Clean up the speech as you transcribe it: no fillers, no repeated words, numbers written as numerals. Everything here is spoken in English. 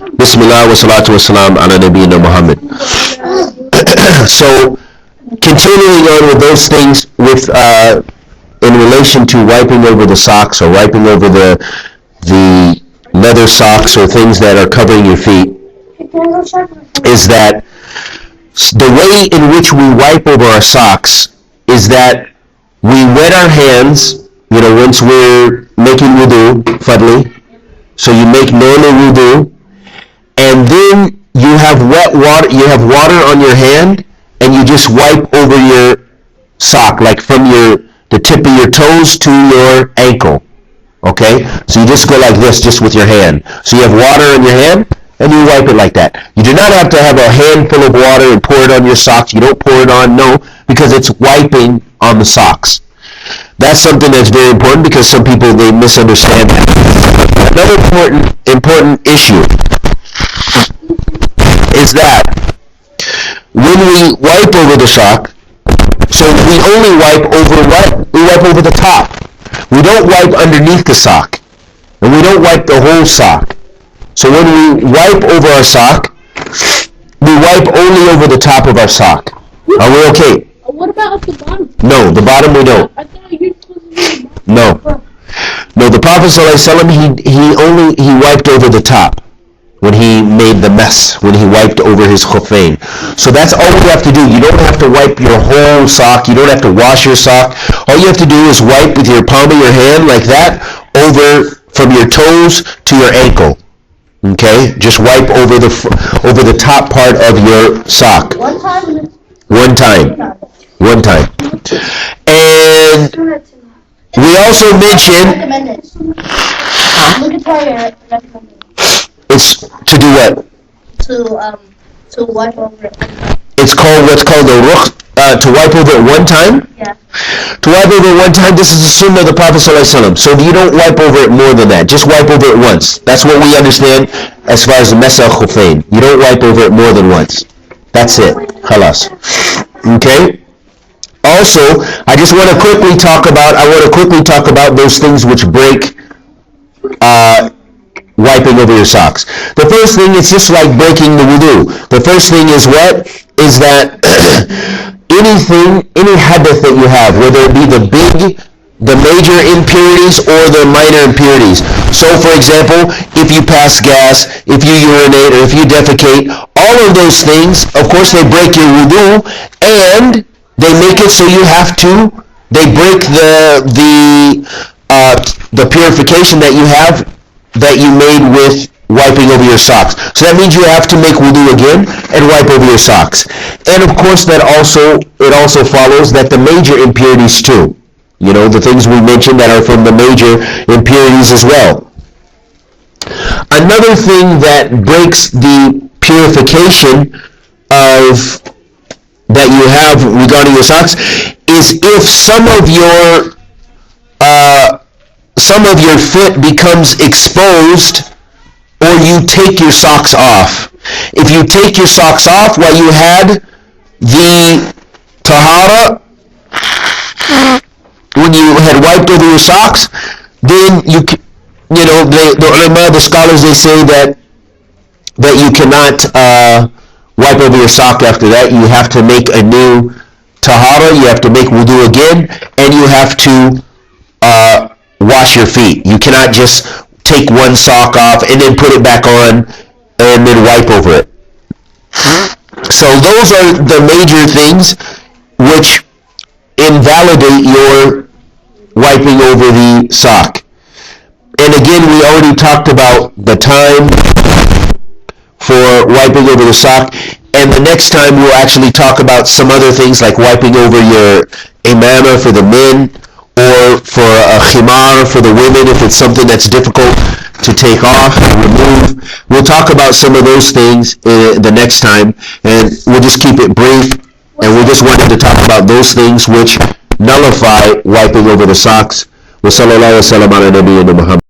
Bismillah wa salatu wa salam ala nabiyyina Muhammad. So, continuing on with those things with in relation to wiping over the socks or wiping over the leather socks or things that are covering your feet, is that the way in which we wipe over our socks is that we wet our hands, once we're making wudu, fadli. So you make normal wudu, and then you have water on your hand, and you just wipe over your sock, like from the tip of your toes to your ankle. Okay? So you just go like this, just with your hand. So you have water on your hand, and you wipe it like that. You do not have to have a handful of water and pour it on your socks. You don't pour it on, no, because it's wiping on the socks. That's something that's very important because some people, they misunderstand that. Another important issue is that when we wipe over the sock, so we only wipe over what? We wipe over the top. We don't wipe underneath the sock. And we don't wipe the whole sock. So when we wipe over our sock, we wipe only over the top of our sock. Are we okay? What about the bottom? No, the bottom we don't. I thought you were supposed to do the bottom. No. No, the Prophet ﷺ, he wiped over the top when he made the mess, when he wiped over his khuffayn. So that's all you have to do. You don't have to wipe your whole sock. You don't have to wash your sock. All you have to do is wipe with your palm of your hand like that over from your toes to your ankle. Okay? Just wipe over the top part of your sock. One time. And we also mentioned it's to do what? To wipe over it. It's called what's called the rukh, to wipe over it one time? Yeah. To wipe over it one time, this is the sunnah of the Prophet ﷺ. So you don't wipe over it more than that. Just wipe over it once. That's what we understand as far as the mesa khuffayn. You don't wipe over it more than once. That's it. Khalas. Okay? Also, I want to quickly talk about those things which break wiping over your socks. The first thing is just like breaking the wudu. The first thing is what? Is that any hadath that you have, whether it be the major impurities or the minor impurities. So for example, if you pass gas, if you urinate, or if you defecate, all of those things, of course they break your wudu, and they make it so they break the purification that you have, that you made with wiping over your socks. So that means you have to make wudu again and wipe over your socks. And of course it also follows that the major impurities too. The things we mentioned that are from the major impurities as well. Another thing that breaks the purification that you have regarding your socks is if some of your foot becomes exposed, or you take your socks off. If you take your socks off while you had the tahara, when you had wiped over your socks, then the ulama, the scholars, they say that you cannot wipe over your sock after that. You have to make a new tahara, you have to make wudu again, and you have to wash your feet. You cannot just take one sock off and then put it back on and then wipe over it. So those are the major things which invalidate your wiping over the sock. And again, we already talked about the time for wiping over the sock, and the next time we'll actually talk about some other things like wiping over your imama for the men, or for a khimar for the women if it's something that's difficult to take off and remove. We'll talk about some of those things the next time, and we'll just keep it brief, and we just wanted to talk about those things which nullify wiping over the socks. Wa sallallahu wa sallam ala nabiyyina Muhammad.